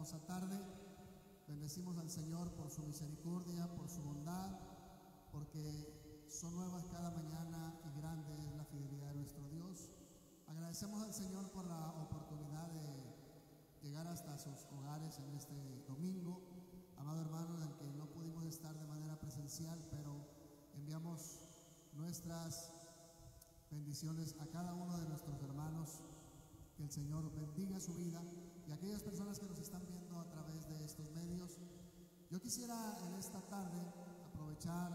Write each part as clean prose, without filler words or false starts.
hermosa tarde. Bendecimos al Señor por su misericordia, por su bondad, porque son nuevas cada mañana y grande es la fidelidad de nuestro Dios. Agradecemos al Señor por la oportunidad de llegar hasta sus hogares en este domingo. Amado hermano, del que no pudimos estar de manera presencial, pero enviamos nuestras bendiciones a cada uno de nuestros hermanos. Que el Señor bendiga su vida y a aquellas personas que nos están viendo a través de estos medios. Yo quisiera en esta tarde aprovechar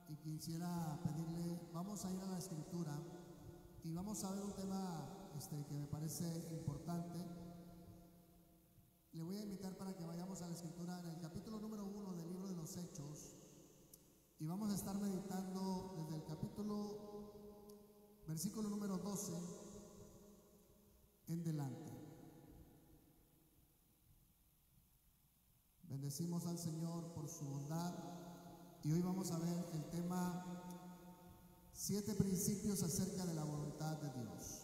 y quisiera pedirle, vamos a ir a la Escritura y vamos a ver un tema que me parece importante. Le voy a invitar para que vayamos a la Escritura en el capítulo número 1 del libro de los Hechos y vamos a estar meditando desde el versículo número 12 en delante. Bendecimos al Señor por su bondad y hoy vamos a ver el tema 7 principios acerca de la voluntad de Dios.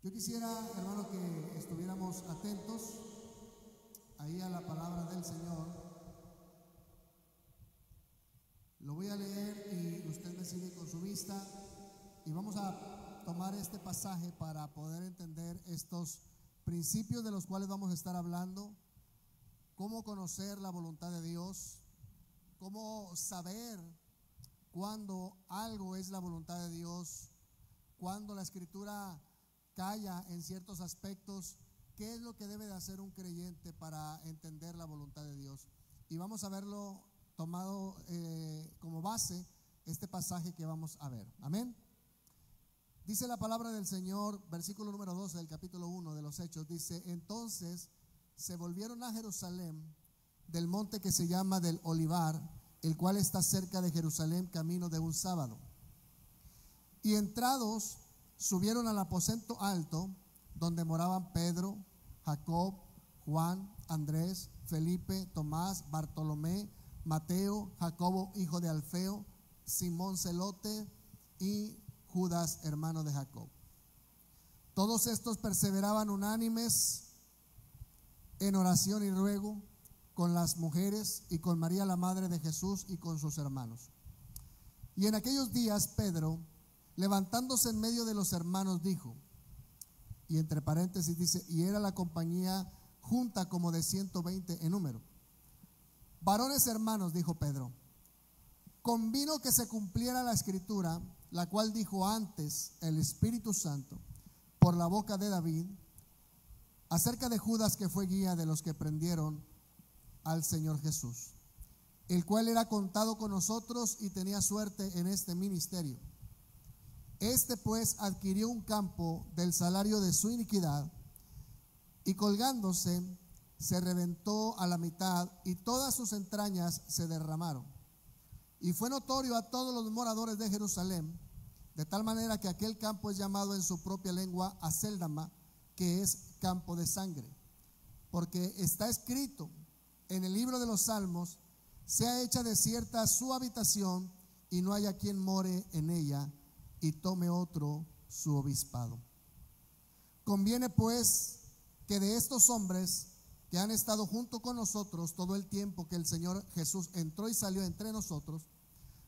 Yo quisiera, hermano, que estuviéramos atentos ahí a la palabra del Señor. Lo voy a leer y usted me sigue con su vista y vamos a tomar este pasaje para poder entender estos principios de los cuales vamos a estar hablando, cómo conocer la voluntad de Dios, cómo saber cuándo algo es la voluntad de Dios, cuándo la Escritura calla en ciertos aspectos, qué es lo que debe de hacer un creyente para entender la voluntad de Dios. Y vamos a verlo tomado como base este pasaje que vamos a ver. Amén. Dice la palabra del Señor, versículo número 12 del capítulo 1 de los Hechos, dice: entonces se volvieron a Jerusalén del monte que se llama del Olivar, el cual está cerca de Jerusalén, camino de un sábado. Y entrados, subieron al aposento alto, donde moraban Pedro, Jacob, Juan, Andrés, Felipe, Tomás, Bartolomé, Mateo, Jacobo, hijo de Alfeo, Simón Celote y Judas, hermano de Jacob. Todos estos perseveraban unánimes en oración y ruego con las mujeres y con María la madre de Jesús y con sus hermanos. Y en aquellos días Pedro, levantándose en medio de los hermanos, dijo, y entre paréntesis dice, y era la compañía junta como de 120 en número: varones hermanos, dijo Pedro, convino que se cumpliera la Escritura, la cual dijo antes el Espíritu Santo por la boca de David acerca de Judas, que fue guía de los que prendieron al Señor Jesús, el cual era contado con nosotros y tenía suerte en este ministerio. Este pues adquirió un campo del salario de su iniquidad y colgándose se reventó a la mitad y todas sus entrañas se derramaron. Y fue notorio a todos los moradores de Jerusalén, de tal manera que aquel campo es llamado en su propia lengua Aceldama, que es campo de sangre. Porque está escrito en el libro de los Salmos: sea hecha desierta su habitación y no haya quien more en ella, y tome otro su obispado. Conviene pues que de estos hombres que han estado junto con nosotros todo el tiempo que el Señor Jesús entró y salió entre nosotros,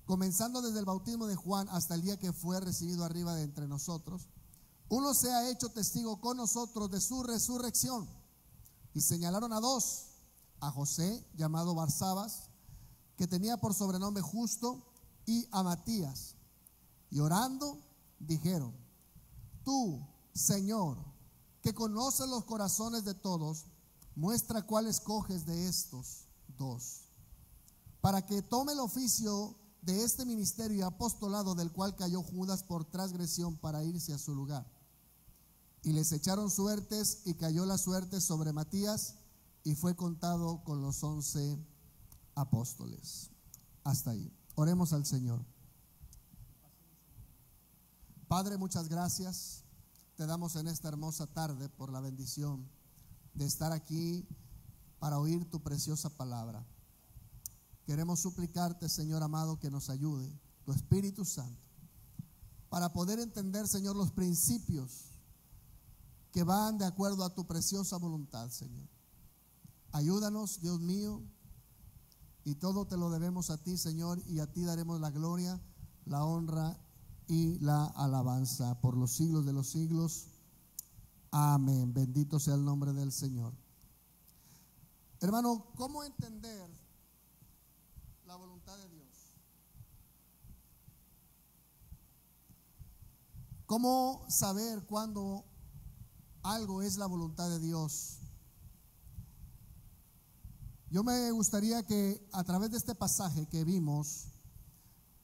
comenzando desde el bautismo de Juan hasta el día que fue recibido arriba de entre nosotros, uno se ha hecho testigo con nosotros de su resurrección. Y señalaron a dos: a José, llamado Barsabas, que tenía por sobrenombre Justo, y a Matías. Y orando dijeron: tú, Señor, que conoces los corazones de todos, muestra cuál escoges de estos dos, para que tome el oficio de este ministerio y apostolado, del cual cayó Judas por transgresión para irse a su lugar. Y les echaron suertes, y cayó la suerte sobre Matías, y fue contado con los 11 apóstoles. Hasta ahí. Oremos al Señor. Padre, muchas gracias te damos en esta hermosa tarde por la bendición de estar aquí para oír tu preciosa palabra. Queremos suplicarte, Señor amado, que nos ayude tu Espíritu Santo para poder entender, Señor, los principios que van de acuerdo a tu preciosa voluntad, Señor. Ayúdanos, Dios mío, y todo te lo debemos a ti, Señor, y a ti daremos la gloria, la honra y la alabanza por los siglos de los siglos. Amén. Bendito sea el nombre del Señor. Hermano, ¿cómo entender la voluntad de Dios? ¿Cómo saber cuándo algo es la voluntad de Dios? Yo me gustaría que a través de este pasaje que vimos,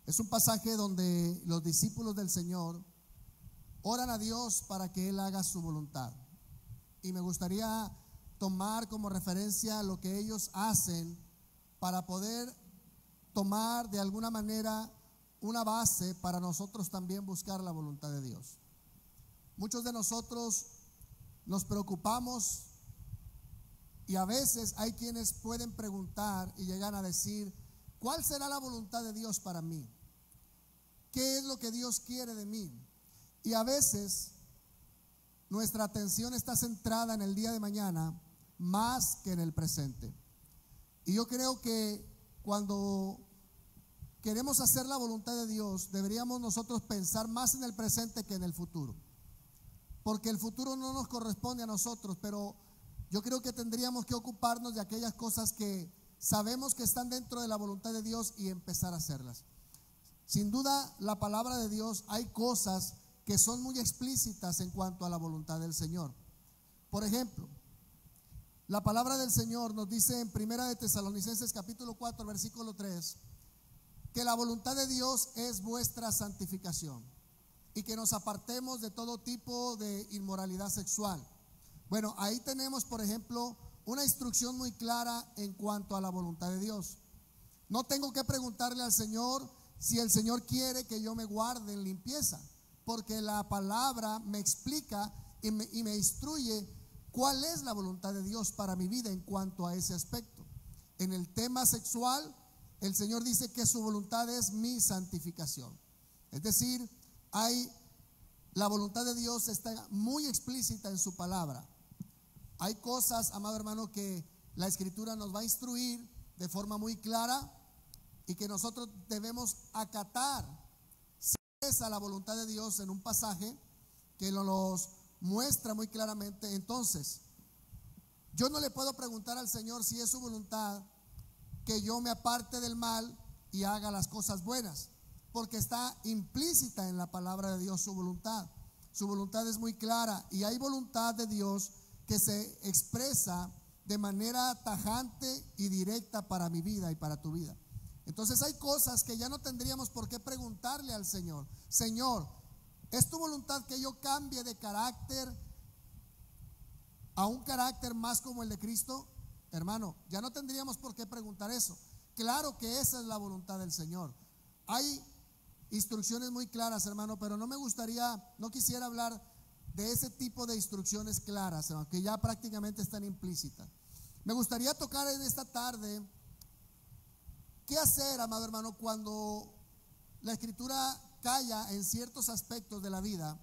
es un pasaje donde los discípulos del Señor oran a Dios para que Él haga su voluntad. Y me gustaría tomar como referencia lo que ellos hacen para poder tomar de alguna manera una base para nosotros también buscar la voluntad de Dios. Muchos de nosotros nos preocupamos y a veces hay quienes pueden preguntar y llegan a decir: ¿cuál será la voluntad de Dios para mí? ¿Qué es lo que Dios quiere de mí? Y a veces nuestra atención está centrada en el día de mañana más que en el presente. Y yo creo que cuando queremos hacer la voluntad de Dios, deberíamos nosotros pensar más en el presente que en el futuro, porque el futuro no nos corresponde a nosotros, pero yo creo que tendríamos que ocuparnos de aquellas cosas que sabemos que están dentro de la voluntad de Dios y empezar a hacerlas. Sin duda, la palabra de Dios, hay cosas que son muy explícitas en cuanto a la voluntad del Señor. Por ejemplo, la palabra del Señor nos dice en Primera de Tesalonicenses capítulo 4 versículo 3 que la voluntad de Dios es vuestra santificación y que nos apartemos de todo tipo de inmoralidad sexual. Bueno, ahí tenemos, por ejemplo, una instrucción muy clara en cuanto a la voluntad de Dios. No tengo que preguntarle al Señor si el Señor quiere que yo me guarde en limpieza, porque la palabra me explica y me instruye cuál es la voluntad de Dios para mi vida en cuanto a ese aspecto. En el tema sexual, el Señor dice que su voluntad es mi santificación. Es decir, la voluntad de Dios está muy explícita en su palabra. Hay cosas, amado hermano, que la Escritura nos va a instruir de forma muy clara y que nosotros debemos acatar. Si es a la voluntad de Dios en un pasaje que nos muestra muy claramente, entonces yo no le puedo preguntar al Señor si es su voluntad que yo me aparte del mal y haga las cosas buenas, porque está implícita en la palabra de Dios su voluntad. Su voluntad es muy clara y hay voluntad de Dios que se expresa de manera tajante y directa para mi vida y para tu vida. Entonces hay cosas que ya no tendríamos por qué preguntarle al Señor: Señor, ¿es tu voluntad que yo cambie de carácter a un carácter más como el de Cristo? Hermano, ya no tendríamos por qué preguntar eso. Claro que esa es la voluntad del Señor. Hay instrucciones muy claras, hermano, pero no quisiera hablar de ese tipo de instrucciones claras, hermano, que ya prácticamente están implícitas. Me gustaría tocar en esta tarde qué hacer, amado hermano, cuando la Escritura calla en ciertos aspectos de la vida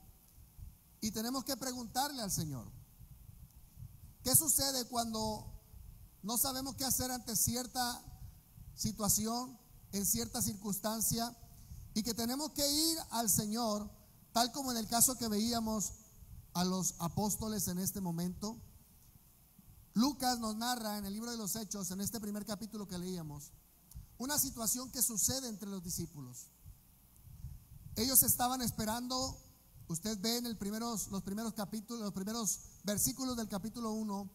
y tenemos que preguntarle al Señor. ¿Qué sucede cuando no sabemos qué hacer ante cierta situación, en cierta circunstancia, y que tenemos que ir al Señor, tal como en el caso que veíamos a los apóstoles en este momento? Lucas nos narra en el libro de los Hechos, en este primer capítulo que leíamos, una situación que sucede entre los discípulos. Ellos estaban esperando, usted ve en los primeros capítulos, los primeros versículos del capítulo 1,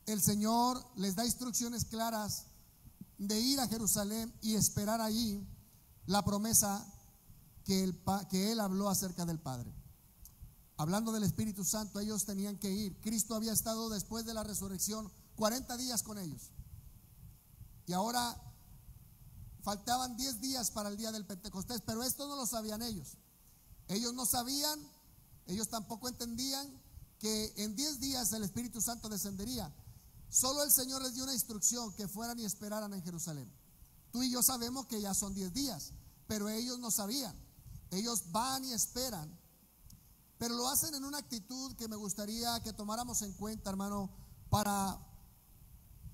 el Señor les da instrucciones claras de ir a Jerusalén y esperar allí la promesa que Él habló acerca del Padre. Hablando del Espíritu Santo, ellos tenían que ir. Cristo había estado después de la resurrección 40 días con ellos. Y ahora faltaban 10 días para el día del Pentecostés, pero esto no lo sabían ellos. Ellos no sabían, ellos tampoco entendían que en 10 días el Espíritu Santo descendería. Solo el Señor les dio una instrucción: que fueran y esperaran en Jerusalén. Tú y yo sabemos que ya son 10 días, pero ellos no sabían. Ellos van y esperan. pero lo hacen en una actitud que me gustaría que tomáramos en cuenta, hermano, para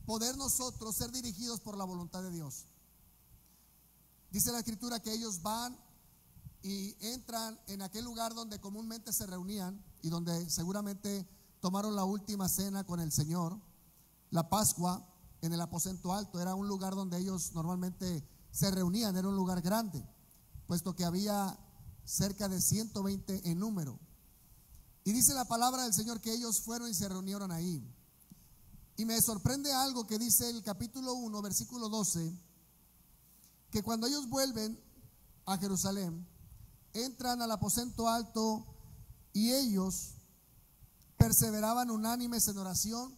poder nosotros ser dirigidos por la voluntad de Dios. Dice la Escritura que ellos van y entran en aquel lugar donde comúnmente se reunían y donde seguramente tomaron la última cena con el Señor. La Pascua en el aposento alto era un lugar donde ellos normalmente se reunían, era un lugar grande, puesto que había cerca de 120 en número. Y dice la palabra del Señor que ellos fueron y se reunieron ahí. Y me sorprende algo que dice el capítulo 1, versículo 12, que cuando ellos vuelven a Jerusalén, entran al aposento alto y ellos perseveraban unánimes en oración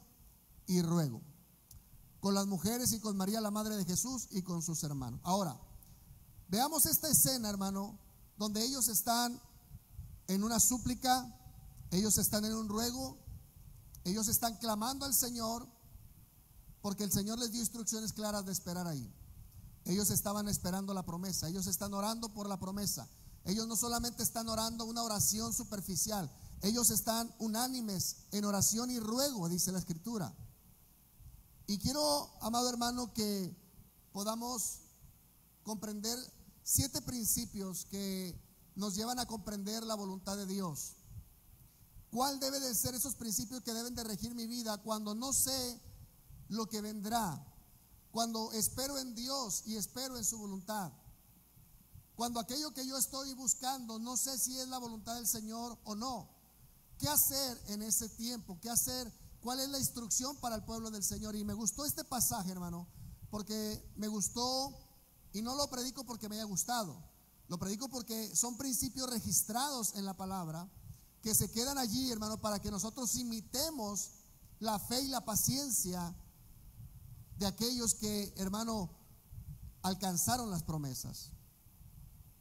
y ruego, con las mujeres y con María la madre de Jesús y con sus hermanos. Ahora, veamos esta escena, hermano, donde ellos están en una súplica, ellos están en un ruego, ellos están clamando al Señor, porque el Señor les dio instrucciones claras de esperar ahí. Ellos estaban esperando la promesa, ellos están orando por la promesa. Ellos no solamente están orando una oración superficial, ellos están unánimes en oración y ruego, dice la Escritura. Y quiero, amado hermano, que podamos comprender 7 principios que nos llevan a comprender la voluntad de Dios. ¿Cuál debe de ser esos principios que deben de regir mi vida cuando no sé lo que vendrá? Cuando espero en Dios y espero en su voluntad. Cuando aquello que yo estoy buscando no sé si es la voluntad del Señor o no. ¿Qué hacer en ese tiempo? ¿Qué hacer? ¿Cuál es la instrucción para el pueblo del Señor? Y me gustó este pasaje, hermano, porque me gustó, y no lo predico porque me haya gustado, lo predico porque son principios registrados en la palabra que se quedan allí, hermano, para que nosotros imitemos la fe y la paciencia de aquellos que, hermano, alcanzaron las promesas.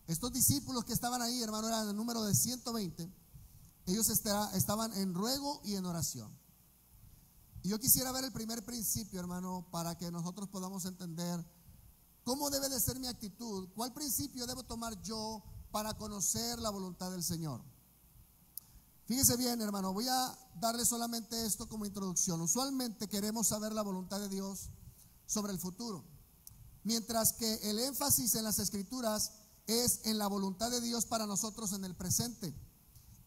Estos discípulos que estaban ahí, hermano, eran el número de 120. Ellos estaban en ruego y en oración. Y yo quisiera ver el primer principio, hermano, para que nosotros podamos entender cómo debe de ser mi actitud. ¿Cuál principio debo tomar yo para conocer la voluntad del Señor? Fíjese bien, hermano, voy a darle solamente esto como introducción. Usualmente queremos saber la voluntad de Dios sobre el futuro, mientras que el énfasis en las Escrituras es en la voluntad de Dios para nosotros en el presente,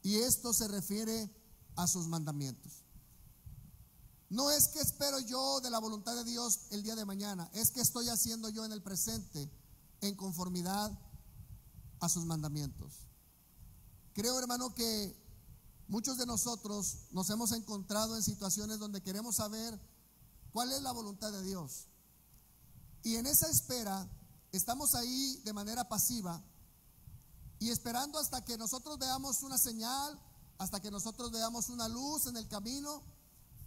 y esto se refiere a sus mandamientos. No es que espero yo de la voluntad de Dios el día de mañana, es que estoy haciendo yo en el presente en conformidad a sus mandamientos. Creo, hermano, que muchos de nosotros nos hemos encontrado en situaciones donde queremos saber cuál es la voluntad de Dios, y en esa espera estamos ahí de manera pasiva y esperando hasta que nosotros veamos una señal, hasta que nosotros veamos una luz en el camino,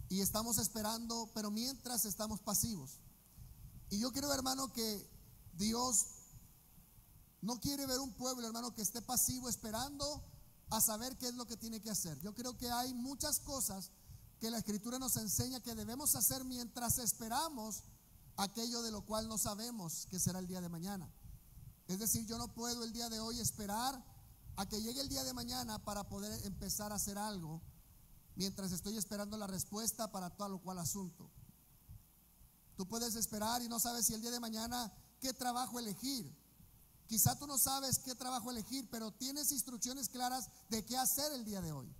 y estamos esperando, pero mientras estamos pasivos. Y yo creo, hermano, que Dios no quiere ver un pueblo, hermano, que esté pasivo esperando a saber qué es lo que tiene que hacer. Yo creo que hay muchas cosas que la Escritura nos enseña que debemos hacer mientras esperamos aquello de lo cual no sabemos que será el día de mañana. Es decir, yo no puedo el día de hoy esperar a que llegue el día de mañana para poder empezar a hacer algo mientras estoy esperando la respuesta para tal o cual asunto. Tú puedes esperar y no sabes si el día de mañana qué trabajo elegir. Quizá tú no sabes qué trabajo elegir, pero tienes instrucciones claras de qué hacer el día de hoy.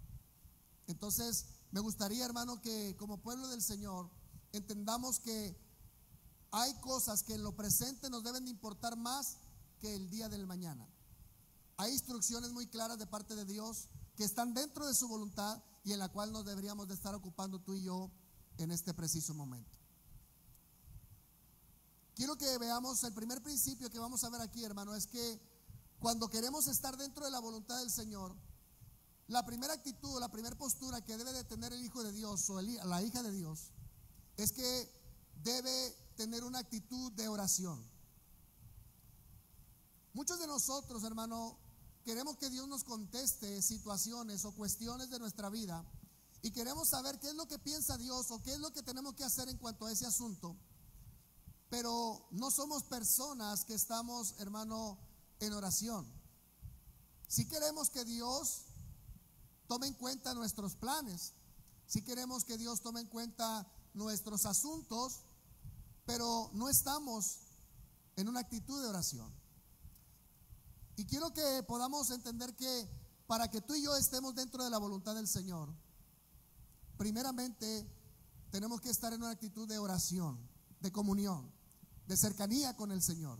Entonces, me gustaría, hermano, que como pueblo del Señor entendamos que hay cosas que en lo presente nos deben de importar más que el día del mañana. Hay instrucciones muy claras de parte de Dios que están dentro de su voluntad y en la cual nos deberíamos de estar ocupando tú y yo en este preciso momento. Quiero que veamos el primer principio que vamos a ver aquí, hermano, es que cuando queremos estar dentro de la voluntad del Señor, la primera actitud, la primera postura que debe de tener el hijo de Dios o la hija de Dios es que debe tener una actitud de oración. Muchos de nosotros, hermano, queremos que Dios nos conteste situaciones o cuestiones de nuestra vida y queremos saber qué es lo que piensa Dios o qué es lo que tenemos que hacer en cuanto a ese asunto, pero no somos personas que estamos, hermano, en oración. Si queremos que Dios tome en cuenta nuestros planes, sí queremos que Dios tome en cuenta nuestros asuntos, pero no estamos en una actitud de oración. Y quiero que podamos entender que para que tú y yo estemos dentro de la voluntad del Señor, primeramente tenemos que estar en una actitud de oración, de comunión, de cercanía con el Señor.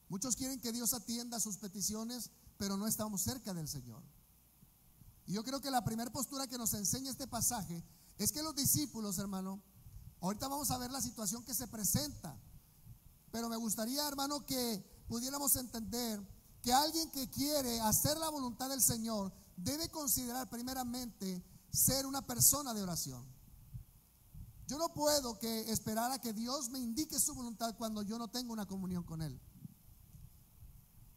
Muchos quieren que Dios atienda sus peticiones, pero no estamos cerca del Señor. Y yo creo que la primera postura que nos enseña este pasaje es que los discípulos, hermano, ahorita vamos a ver la situación que se presenta, pero me gustaría, hermano, que pudiéramos entender que alguien que quiere hacer la voluntad del Señor debe considerar primeramente ser una persona de oración. Yo no puedo que esperar a que Dios me indique su voluntad cuando yo no tengo una comunión con Él.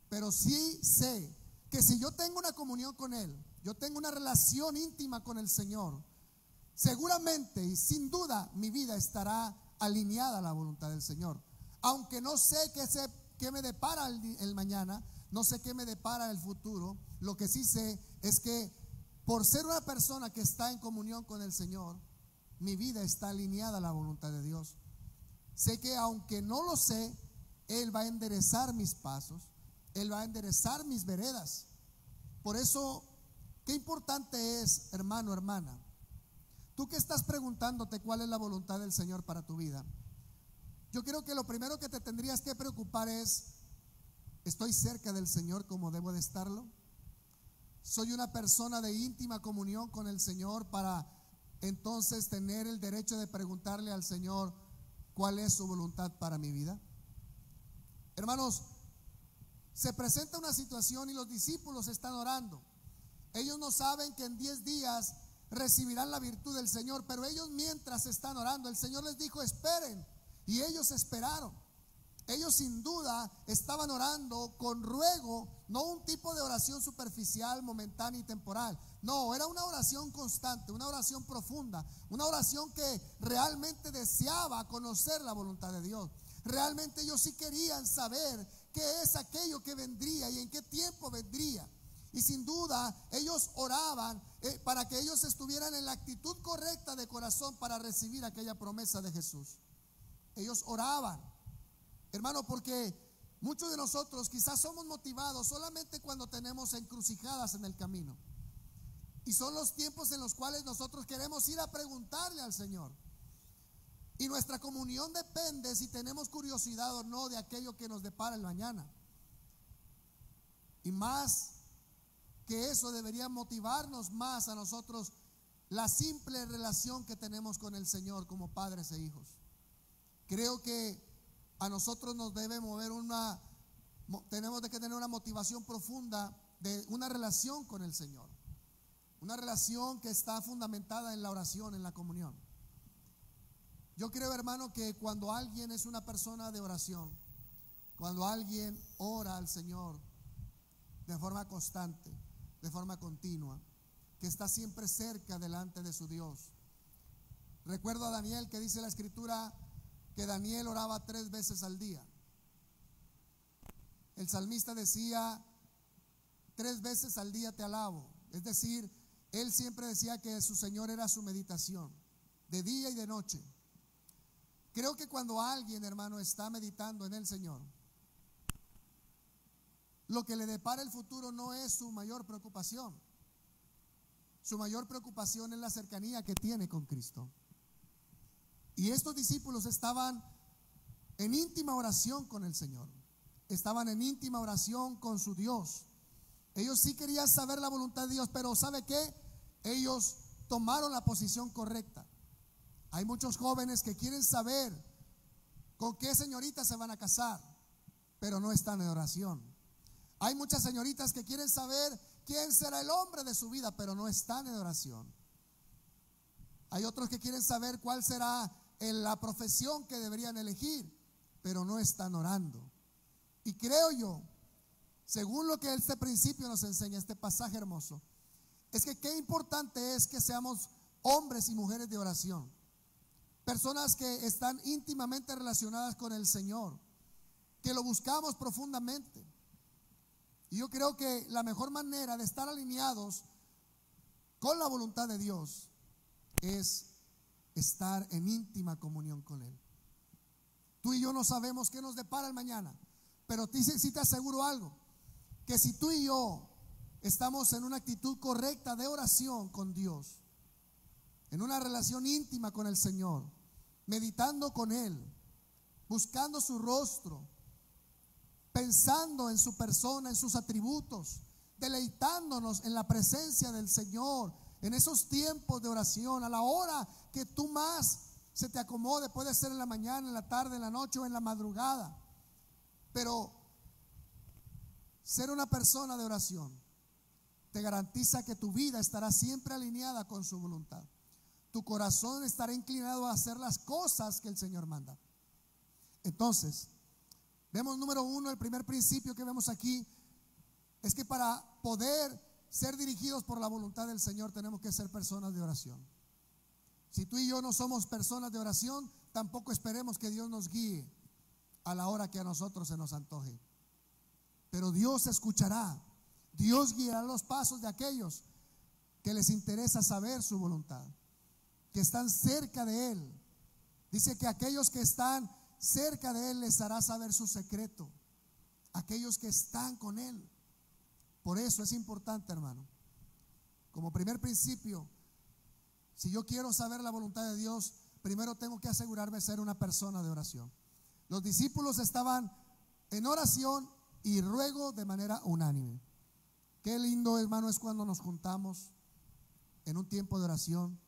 Pero sí sé que si yo tengo una comunión con Él, yo tengo una relación íntima con el Señor, seguramente y sin duda mi vida estará alineada a la voluntad del Señor. Aunque no sé qué me depara el mañana, no sé qué me depara el futuro, lo que sí sé es que por ser una persona que está en comunión con el Señor, mi vida está alineada a la voluntad de Dios. Sé que aunque no lo sé, Él va a enderezar mis pasos, Él va a enderezar mis veredas. Por eso, qué importante es, hermano, hermana, tú que estás preguntándote cuál es la voluntad del Señor para tu vida. Yo creo que lo primero que te tendrías que preocupar es: ¿estoy cerca del Señor como debo de estarlo? ¿Soy una persona de íntima comunión con el Señor para entonces tener el derecho de preguntarle al Señor cuál es su voluntad para mi vida? Hermanos, se presenta una situación y los discípulos están orando. Ellos no saben que en 10 días recibirán la virtud del Señor, pero ellos mientras están orando, el Señor les dijo: esperen, y ellos esperaron. Ellos sin duda estaban orando con ruego, no un tipo de oración superficial, momentánea y temporal. No, era una oración constante, una oración profunda, una oración que realmente deseaba conocer la voluntad de Dios. Realmente ellos sí querían saber qué es aquello que vendría y en qué tiempo vendría. Y sin duda ellos oraban para que ellos estuvieran en la actitud correcta de corazón para recibir aquella promesa de Jesús. Ellos oraban, hermano, porque muchos de nosotros quizás somos motivados solamente cuando tenemos encrucijadas en el camino. Y son los tiempos en los cuales nosotros queremos ir a preguntarle al Señor. Y nuestra comunión depende si tenemos curiosidad o no de aquello que nos depara el mañana. Y más que eso, debería motivarnos más a nosotros la simple relación que tenemos con el Señor como padres e hijos. Creo que a nosotros nos debe mover tenemos que tener una motivación profunda de una relación con el Señor. Una relación que está fundamentada en la oración, en la comunión. Yo creo, hermano, que cuando alguien es una persona de oración, cuando alguien ora al Señor de forma constante, de forma continua, que está siempre cerca delante de su Dios. Recuerdo a Daniel, que dice la Escritura que Daniel oraba 3 veces al día. El salmista decía: 3 veces al día te alabo. Es decir, él siempre decía que su Señor era su meditación, de día y de noche. Creo que cuando alguien, hermano, está meditando en el Señor, lo que le depara el futuro no es su mayor preocupación. Su mayor preocupación es la cercanía que tiene con Cristo. Y estos discípulos estaban en íntima oración con el Señor. Estaban en íntima oración con su Dios. Ellos sí querían saber la voluntad de Dios, pero ¿sabe qué? Ellos tomaron la posición correcta. Hay muchos jóvenes que quieren saber con qué señorita se van a casar, pero no están en oración. Hay muchas señoritas que quieren saber quién será el hombre de su vida, pero no están en oración. Hay otros que quieren saber cuál será la profesión que deberían elegir, pero no están orando. Y creo yo, según lo que este principio nos enseña, este pasaje hermoso, es que qué importante es que seamos hombres y mujeres de oración. Personas que están íntimamente relacionadas con el Señor, que lo buscamos profundamente. Y yo creo que la mejor manera de estar alineados con la voluntad de Dios es estar en íntima comunión con Él. Tú y yo no sabemos qué nos depara el mañana, pero sí te aseguro algo, que si tú y yo estamos en una actitud correcta de oración con Dios, en una relación íntima con el Señor, meditando con Él, buscando su rostro, pensando en su persona, en sus atributos, deleitándonos en la presencia del Señor, en esos tiempos de oración, a la hora que tú más se te acomode, puede ser en la mañana, en la tarde, en la noche o en la madrugada, pero ser una persona de oración te garantiza que tu vida estará siempre alineada con su voluntad. Tu corazón estará inclinado a hacer las cosas que el Señor manda. Entonces, vemos número uno, el primer principio que vemos aquí es que para poder ser dirigidos por la voluntad del Señor tenemos que ser personas de oración. Si tú y yo no somos personas de oración, tampoco esperemos que Dios nos guíe a la hora que a nosotros se nos antoje. Pero Dios escuchará, Dios guiará los pasos de aquellos que les interesa saber su voluntad, que están cerca de Él. Dice que aquellos que están cerca de Él les hará saber su secreto, aquellos que están con Él. Por eso es importante, hermano, como primer principio, si yo quiero saber la voluntad de Dios, primero tengo que asegurarme de ser una persona de oración. Los discípulos estaban en oración y ruego de manera unánime. Qué lindo, hermano, es cuando nos juntamos en un tiempo de oración,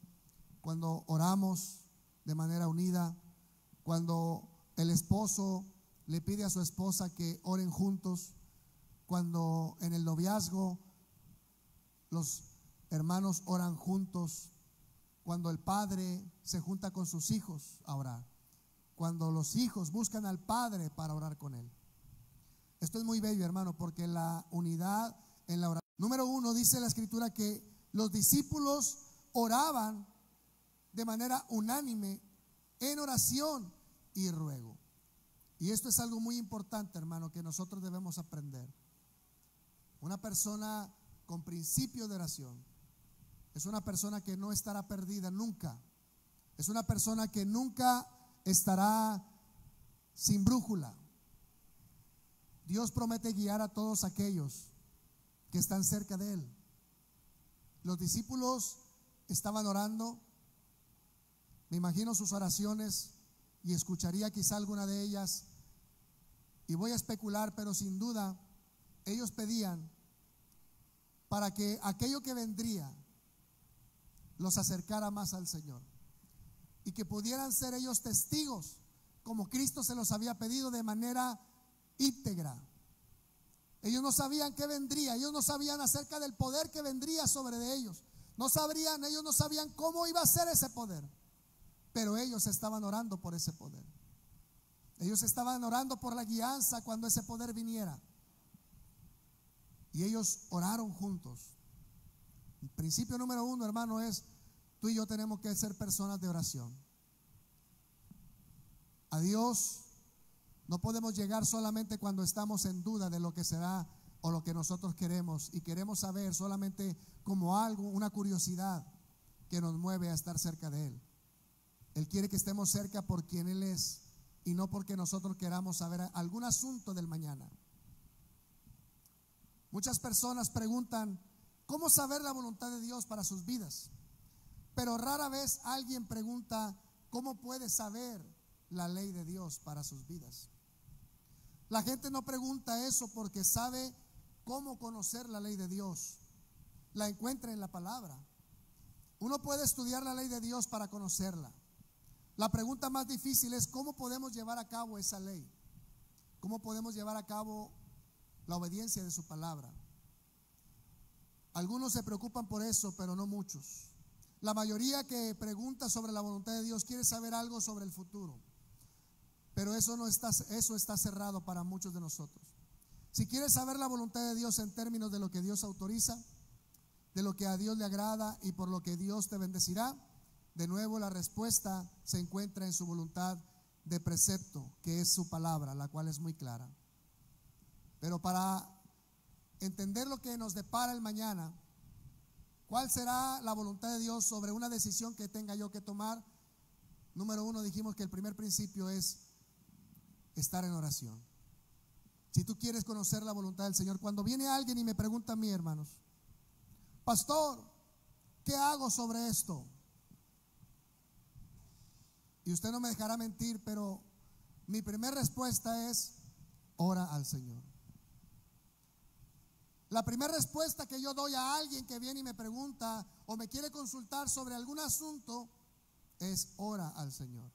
cuando oramos de manera unida, cuando el esposo le pide a su esposa que oren juntos, cuando en el noviazgo los hermanos oran juntos, cuando el padre se junta con sus hijos a orar, cuando los hijos buscan al padre para orar con él. Esto es muy bello, hermano, porque la unidad en la oración. Número uno, dice la escritura que los discípulos oraban de manera unánime en oración y ruego. Y esto es algo muy importante, hermano, que nosotros debemos aprender. Una persona con principio de oración es una persona que no estará perdida nunca. Es una persona que nunca estará sin brújula. Dios promete guiar a todos aquellos que están cerca de Él. Los discípulos estaban orando. Me imagino sus oraciones y escucharía quizá alguna de ellas. Y voy a especular, pero sin duda ellos pedían para que aquello que vendría los acercara más al Señor y que pudieran ser ellos testigos como Cristo se los había pedido de manera íntegra. Ellos no sabían qué vendría, ellos no sabían acerca del poder que vendría sobre de ellos. Ellos no sabían cómo iba a ser ese poder, pero ellos estaban orando por ese poder. Ellos estaban orando por la guianza cuando ese poder viniera. Y ellos oraron juntos. El principio número uno, hermano, es: tú y yo tenemos que ser personas de oración. A Dios no podemos llegar solamente cuando estamos en duda de lo que será o lo que nosotros queremos, y queremos saber solamente como algo, una curiosidad que nos mueve a estar cerca de Él. Él quiere que estemos cerca por quien Él es y no porque nosotros queramos saber algún asunto del mañana. Muchas personas preguntan cómo saber la voluntad de Dios para sus vidas, pero rara vez alguien pregunta cómo puede saber la ley de Dios para sus vidas. La gente no pregunta eso porque sabe cómo conocer la ley de Dios. La encuentra en la palabra. Uno puede estudiar la ley de Dios para conocerla. La pregunta más difícil es cómo podemos llevar a cabo esa ley. ¿Cómo podemos llevar a cabo la obediencia de su palabra? Algunos se preocupan por eso, pero no muchos. La mayoría que pregunta sobre la voluntad de Dios quiere saber algo sobre el futuro, pero eso está cerrado para muchos de nosotros. Si quieres saber la voluntad de Dios en términos de lo que Dios autoriza, de lo que a Dios le agrada y por lo que Dios te bendecirá, de nuevo la respuesta se encuentra en su voluntad de precepto, que es su palabra, la cual es muy clara. Pero para entender lo que nos depara el mañana, cuál será la voluntad de Dios sobre una decisión que tenga yo que tomar. Número uno, dijimos que el primer principio es estar en oración. Si tú quieres conocer la voluntad del Señor, cuando viene alguien y me pregunta a mí, hermanos, pastor, ¿qué hago sobre esto? Y usted no me dejará mentir, pero mi primera respuesta es: ora al Señor. La primera respuesta que yo doy a alguien que viene y me pregunta o me quiere consultar sobre algún asunto es: ora al Señor.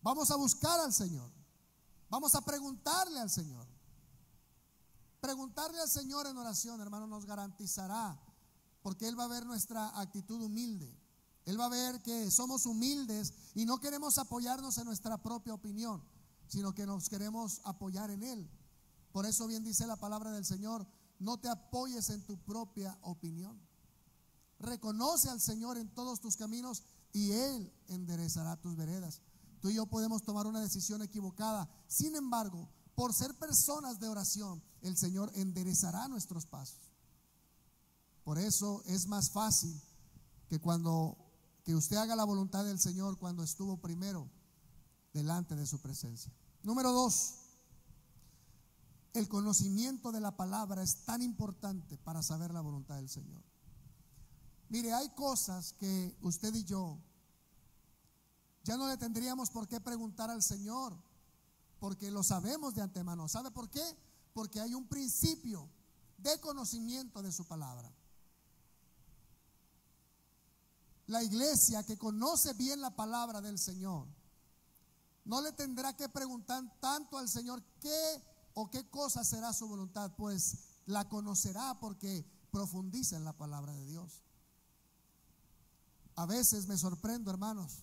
Vamos a buscar al Señor. Vamos a preguntarle al Señor. Preguntarle al Señor en oración, hermano, nos garantizará, porque Él va a ver nuestra actitud humilde. Él va a ver que somos humildes y no queremos apoyarnos en nuestra propia opinión, sino que nos queremos apoyar en Él. Por eso bien dice la palabra del Señor: no te apoyes en tu propia opinión. Reconoce al Señor en todos tus caminos y Él enderezará tus veredas. Tú y yo podemos tomar una decisión equivocada. Sin embargo, por ser personas de oración, el Señor enderezará nuestros pasos. Por eso es más fácil que usted haga la voluntad del Señor cuando estuvo primero delante de su presencia. Número dos, el conocimiento de la palabra es tan importante para saber la voluntad del Señor. Mire, hay cosas que usted y yo ya no le tendríamos por qué preguntar al Señor, porque lo sabemos de antemano. ¿Sabe por qué? Porque hay un principio de conocimiento de su palabra. La iglesia que conoce bien la palabra del Señor no le tendrá que preguntar tanto al Señor qué o qué cosa será su voluntad, pues la conocerá porque profundiza en la palabra de Dios. A veces me sorprendo, hermanos,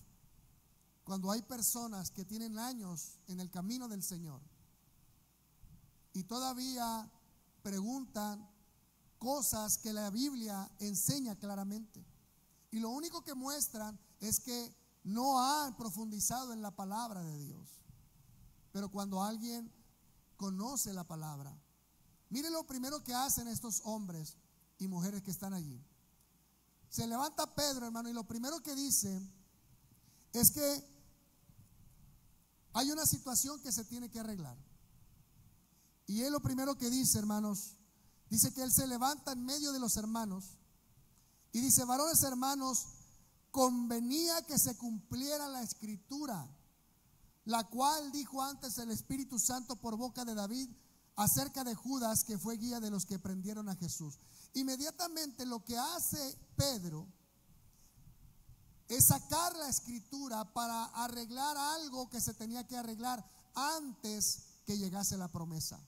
cuando hay personas que tienen años en el camino del Señor y todavía preguntan cosas que la Biblia enseña claramente, y lo único que muestran es que no han profundizado en la palabra de Dios. Pero cuando alguien conoce la palabra, mire lo primero que hacen estos hombres y mujeres que están allí. Se levanta Pedro, hermano, y lo primero que dice es que hay una situación que se tiene que arreglar. Y él lo primero que dice, hermanos, dice que él se levanta en medio de los hermanos y dice: varones hermanos, convenía que se cumpliera la escritura, la cual dijo antes el Espíritu Santo por boca de David acerca de Judas, que fue guía de los que prendieron a Jesús. Inmediatamente lo que hace Pedro es sacar la escritura para arreglar algo que se tenía que arreglar antes que llegase la promesa.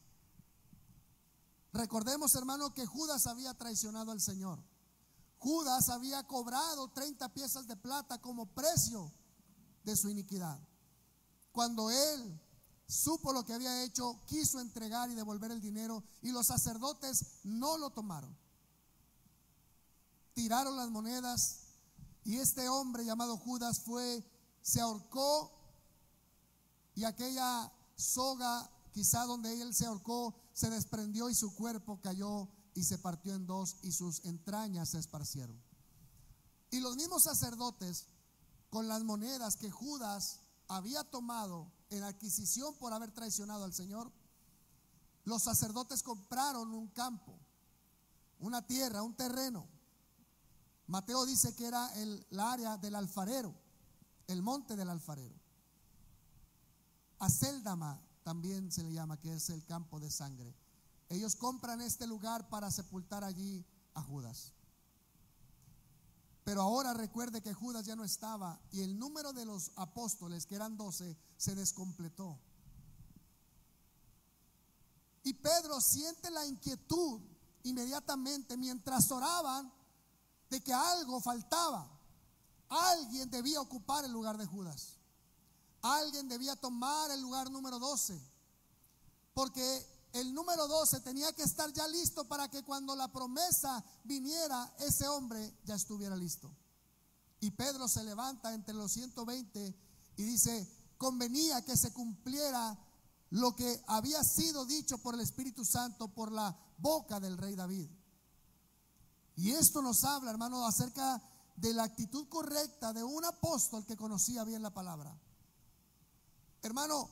Recordemos, hermano, que Judas había traicionado al Señor. Judas había cobrado 30 piezas de plata como precio de su iniquidad. Cuando él supo lo que había hecho, quiso entregar y devolver el dinero, y los sacerdotes no lo tomaron. Tiraron las monedas, y este hombre llamado Judas se ahorcó, y aquella soga, quizá donde él se ahorcó, se desprendió y su cuerpo cayó y se partió en dos y sus entrañas se esparcieron. Y los mismos sacerdotes, con las monedas que Judas había tomado en adquisición por haber traicionado al Señor, los sacerdotes compraron un campo, una tierra, un terreno. Mateo dice que era el área del alfarero, el monte del alfarero. Acéldama también se le llama, que es el campo de sangre. Ellos compran este lugar para sepultar allí a Judas. Pero ahora recuerde que Judas ya no estaba y el número de los apóstoles, que eran 12, se descompletó. Y Pedro siente la inquietud inmediatamente mientras oraban de que algo faltaba. Alguien debía ocupar el lugar de Judas. Alguien debía tomar el lugar número 12, porque el número 12 tenía que estar ya listo para que cuando la promesa viniera, ese hombre ya estuviera listo. Y Pedro se levanta entre los 120 y dice: convenía que se cumpliera lo que había sido dicho por el Espíritu Santo por la boca del rey David. Y esto nos habla, hermano, acerca de la actitud correcta de un apóstol que conocía bien la palabra. Hermano,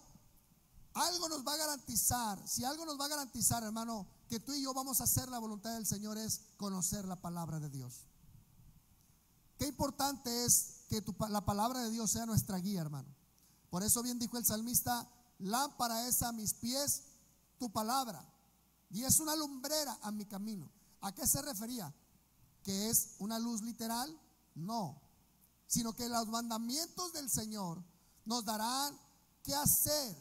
algo nos va a garantizar, si algo nos va a garantizar, hermano, que tú y yo vamos a hacer la voluntad del Señor, es conocer la palabra de Dios. Qué importante es que la palabra de Dios sea nuestra guía, hermano. Por eso bien dijo el salmista: lámpara es a mis pies tu palabra y es una lumbrera a mi camino. ¿A qué se refería? ¿Que es una luz literal? No, sino que los mandamientos del Señor nos darán qué hacer,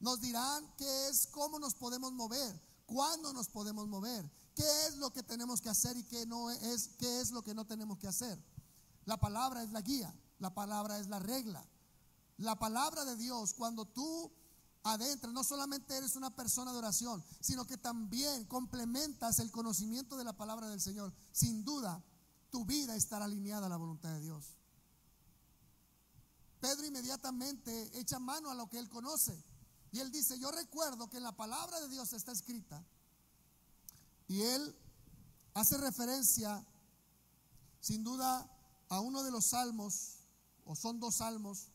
nos dirán qué es, cómo nos podemos mover, cuándo nos podemos mover, qué es lo que tenemos que hacer y qué no es, qué es lo que no tenemos que hacer. La palabra es la guía, la palabra es la regla. La palabra de Dios, cuando tú adentras, no solamente eres una persona de oración, sino que también complementas el conocimiento de la palabra del Señor. Sin duda, tu vida estará alineada a la voluntad de Dios. Pedro inmediatamente echa mano a lo que él conoce. Y él dice: yo recuerdo que en la palabra de Dios está escrita. Y él hace referencia, sin duda, a uno de los salmos, o son dos salmos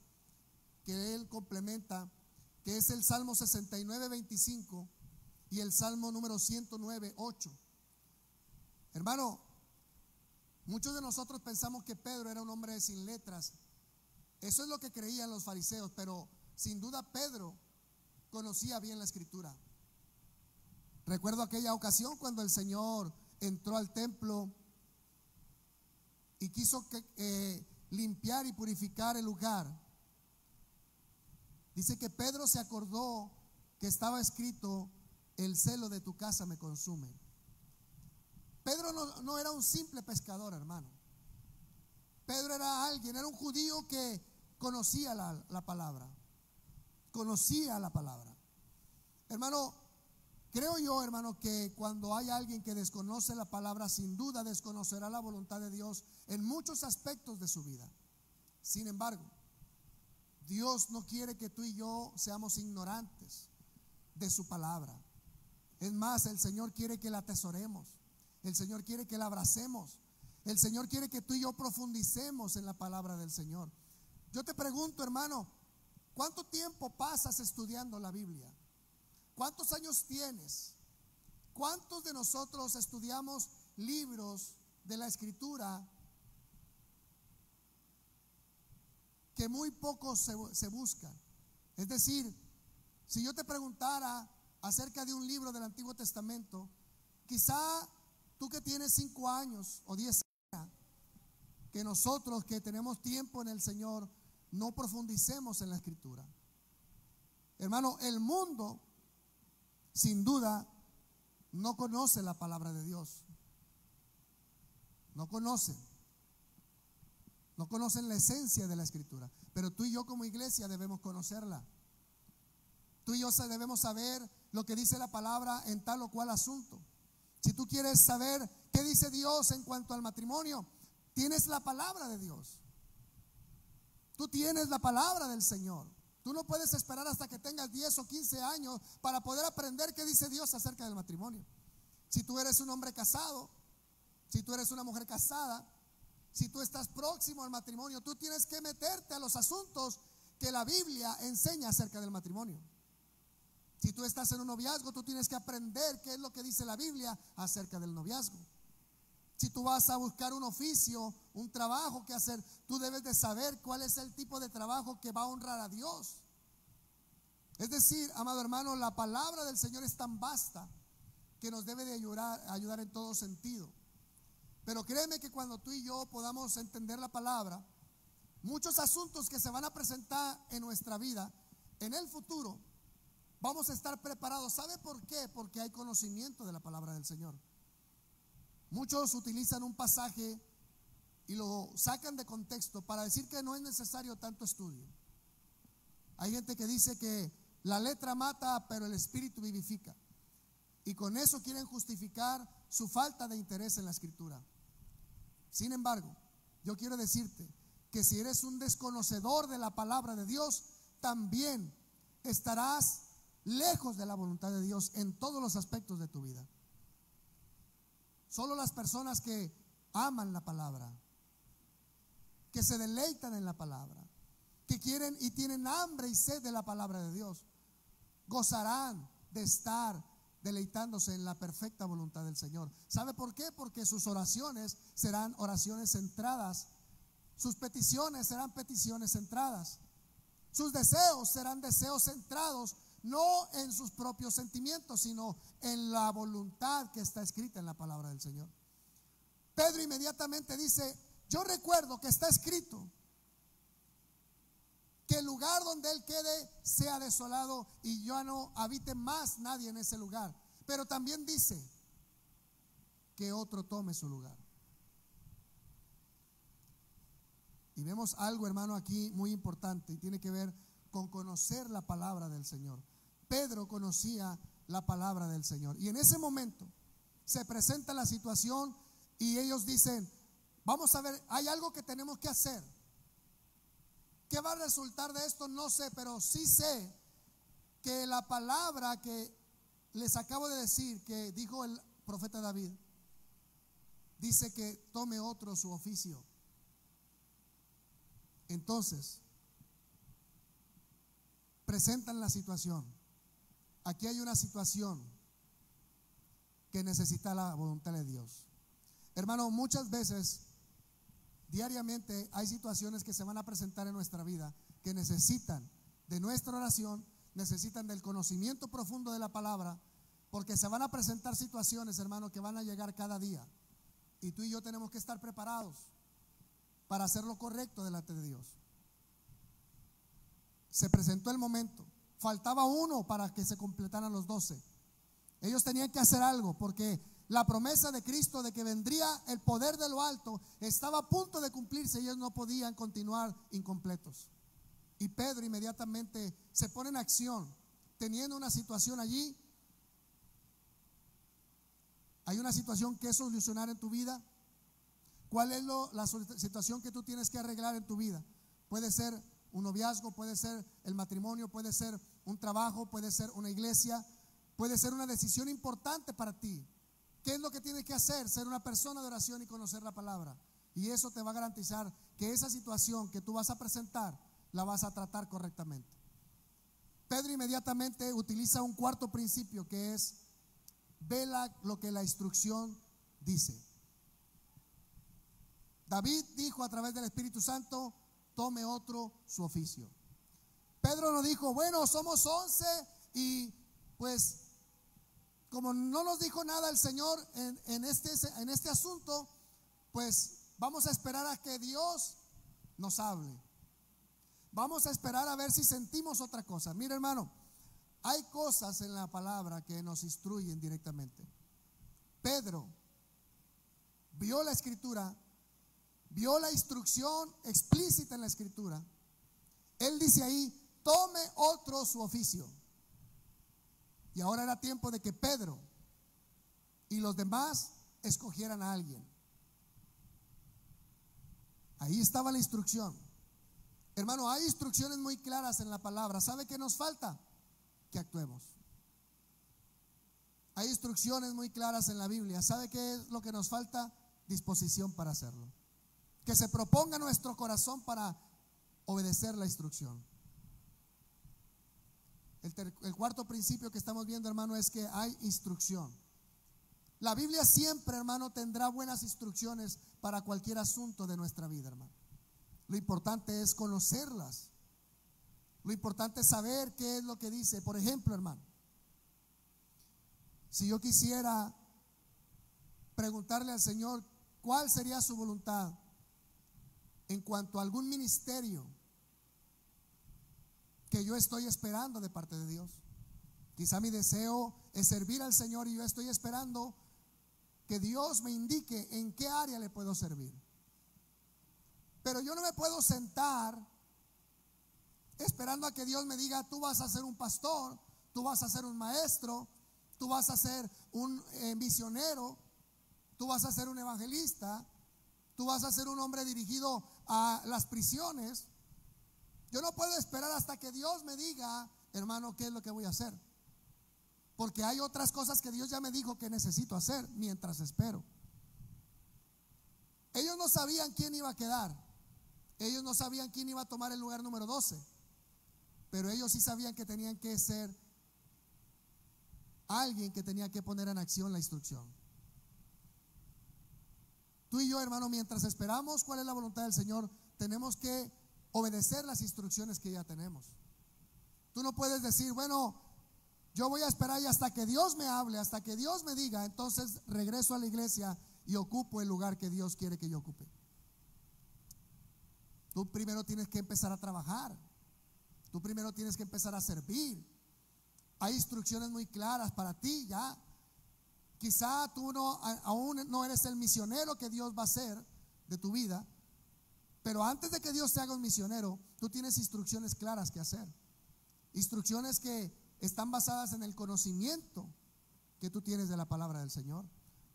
que él complementa, que es el Salmo 69:25 y el Salmo número 109:8. Hermano, muchos de nosotros pensamos que Pedro era un hombre sin letras. Eso es lo que creían los fariseos, pero sin duda Pedro conocía bien la escritura. Recuerdo aquella ocasión cuando el Señor entró al templo y quiso limpiar y purificar el lugar. Dice que Pedro se acordó que estaba escrito: el celo de tu casa me consume. Pedro no era un simple pescador, hermano. Pedro era alguien, era un judío que conocía la palabra. Conocía la palabra. Hermano, creo yo, hermano, que cuando hay alguien que desconoce la palabra, sin duda desconocerá la voluntad de Dios en muchos aspectos de su vida. Sin embargo, Dios no quiere que tú y yo seamos ignorantes de su palabra. Es más, el Señor quiere que la atesoremos. El Señor quiere que la abracemos. El Señor quiere que tú y yo profundicemos en la palabra del Señor. Yo te pregunto, hermano, ¿cuánto tiempo pasas estudiando la Biblia? ¿Cuántos años tienes? ¿Cuántos de nosotros estudiamos libros de la Escritura que muy pocos se buscan? Es decir, si yo te preguntara acerca de un libro del Antiguo Testamento, quizá tú que tienes 5 años o 10 años, que nosotros que tenemos tiempo en el Señor no profundicemos en la Escritura. Hermano, el mundo sin duda no conoce la palabra de Dios. No conocen la esencia de la Escritura. Pero tú y yo como iglesia debemos conocerla. Tú y yo debemos saber lo que dice la palabra en tal o cual asunto. Si tú quieres saber qué dice Dios en cuanto al matrimonio, tienes la palabra de Dios. Tú tienes la palabra del Señor. Tú no puedes esperar hasta que tengas 10 o 15 años para poder aprender qué dice Dios acerca del matrimonio. Si tú eres un hombre casado, si tú eres una mujer casada, si tú estás próximo al matrimonio, tú tienes que meterte a los asuntos que la Biblia enseña acerca del matrimonio. Si tú estás en un noviazgo, tú tienes que aprender qué es lo que dice la Biblia acerca del noviazgo. Si tú vas a buscar un oficio, un trabajo que hacer, tú debes de saber cuál es el tipo de trabajo que va a honrar a Dios. Es decir, amado hermano, la palabra del Señor es tan vasta que nos debe de ayudar en todo sentido. Pero créeme que cuando tú y yo podamos entender la palabra, muchos asuntos que se van a presentar en nuestra vida, en el futuro, vamos a estar preparados. ¿Sabe por qué? Porque hay conocimiento de la palabra del Señor. Muchos utilizan un pasaje y lo sacan de contexto para decir que no es necesario tanto estudio. Hay gente que dice que la letra mata, pero el espíritu vivifica. Y con eso quieren justificar su falta de interés en la Escritura. Sin embargo, yo quiero decirte que si eres un desconocedor de la palabra de Dios, también estarás lejos de la voluntad de Dios en todos los aspectos de tu vida. Solo las personas que aman la palabra, que se deleitan en la palabra, que quieren y tienen hambre y sed de la palabra de Dios, gozarán de estar deleitándose en la perfecta voluntad del Señor. ¿Sabe por qué? Porque sus oraciones serán oraciones centradas, sus peticiones serán peticiones centradas, sus deseos serán deseos centrados no en sus propios sentimientos, sino en la voluntad que está escrita en la palabra del Señor. Pedro inmediatamente dice: yo recuerdo que está escrito que el lugar donde él quede sea desolado y ya no habite más nadie en ese lugar. Pero también dice que otro tome su lugar. Y vemos algo, hermano, aquí muy importante, y tiene que ver con conocer la palabra del Señor. Pedro conocía la palabra del Señor, y en ese momento se presenta la situación y ellos dicen: vamos a ver, hay algo que tenemos que hacer. ¿Qué va a resultar de esto? No sé, pero sí sé que la palabra que les acabo de decir, que dijo el profeta David, dice que tome otro su oficio. Entonces presentan la situación. Aquí hay una situación que necesita la voluntad de Dios. Hermano, muchas veces, diariamente, hay situaciones que se van a presentar en nuestra vida que necesitan de nuestra oración, necesitan del conocimiento profundo de la palabra, porque se van a presentar situaciones, hermano, que van a llegar cada día, y tú y yo tenemos que estar preparados para hacer lo correcto delante de Dios. Se presentó el momento, faltaba uno para que se completaran los 12. Ellos tenían que hacer algo, porque la promesa de Cristo de que vendría el poder de lo alto estaba a punto de cumplirse, y ellos no podían continuar incompletos. Y Pedro inmediatamente se pone en acción, teniendo una situación allí. Hay una situación que solucionar en tu vida. ¿Cuál es la situación que tú tienes que arreglar en tu vida? Puede ser un noviazgo, puede ser el matrimonio, puede ser un trabajo, puede ser una iglesia, puede ser una decisión importante para ti. ¿Qué es lo que tienes que hacer? Ser una persona de oración y conocer la palabra. Y eso te va a garantizar que esa situación que tú vas a presentar la vas a tratar correctamente. Pedro inmediatamente utiliza un cuarto principio, que es: vela lo que la instrucción dice. David dijo a través del Espíritu Santo: tome otro su oficio. Pedro no dijo: bueno, somos 11 y pues como no nos dijo nada el Señor en este asunto, pues vamos a esperar a que Dios nos hable. Vamos a esperar a ver si sentimos otra cosa. Mira, hermano, hay cosas en la palabra que nos instruyen directamente. Pedro vio la escritura, vio la instrucción explícita en la escritura. Él dice ahí: tome otro su oficio. Y ahora era tiempo de que Pedro y los demás escogieran a alguien. Ahí estaba la instrucción. Hermano, hay instrucciones muy claras en la palabra. ¿Sabe qué nos falta? Que actuemos. Hay instrucciones muy claras en la Biblia. ¿Sabe qué es lo que nos falta? Disposición para hacerlo. Que se proponga nuestro corazón para obedecer la instrucción. El cuarto principio que estamos viendo, hermano, es que hay instrucción. La Biblia siempre, hermano, tendrá buenas instrucciones para cualquier asunto de nuestra vida, hermano. Lo importante es conocerlas. Lo importante es saber qué es lo que dice. Por ejemplo, hermano, si yo quisiera preguntarle al Señor cuál sería su voluntad en cuanto a algún ministerio que yo estoy esperando de parte de Dios. Quizá mi deseo es servir al Señor y yo estoy esperando que Dios me indique en qué área le puedo servir. Pero yo no me puedo sentar esperando a que Dios me diga: tú vas a ser un pastor, tú vas a ser un maestro, tú vas a ser un misionero, tú vas a ser un evangelista, tú vas a ser un hombre dirigido a las prisiones. Yo no puedo esperar hasta que Dios me diga, hermano, qué es lo que voy a hacer. porque hay otras cosas que Dios ya me dijo que necesito hacer mientras espero. Ellos no sabían quién iba a quedar, ellos no sabían quién iba a tomar el lugar número 12, pero ellos sí sabían que tenían que ser alguien que tenía que poner en acción la instrucción. Tú y yo, hermano, mientras esperamos cuál es la voluntad del Señor, tenemos que obedecer las instrucciones que ya tenemos. Tú no puedes decir, bueno, yo voy a esperar y hasta que Dios me hable, hasta que Dios me diga, entonces regreso a la iglesia y ocupo el lugar que Dios quiere que yo ocupe. Tú primero tienes que empezar a trabajar. Tú primero tienes que empezar a servir. Hay instrucciones muy claras para ti ya. Quizá tú aún no eres el misionero que Dios va a hacer de tu vida, pero antes de que Dios te haga un misionero, tú tienes instrucciones claras que hacer. Instrucciones que están basadas en el conocimiento que tú tienes de la palabra del Señor,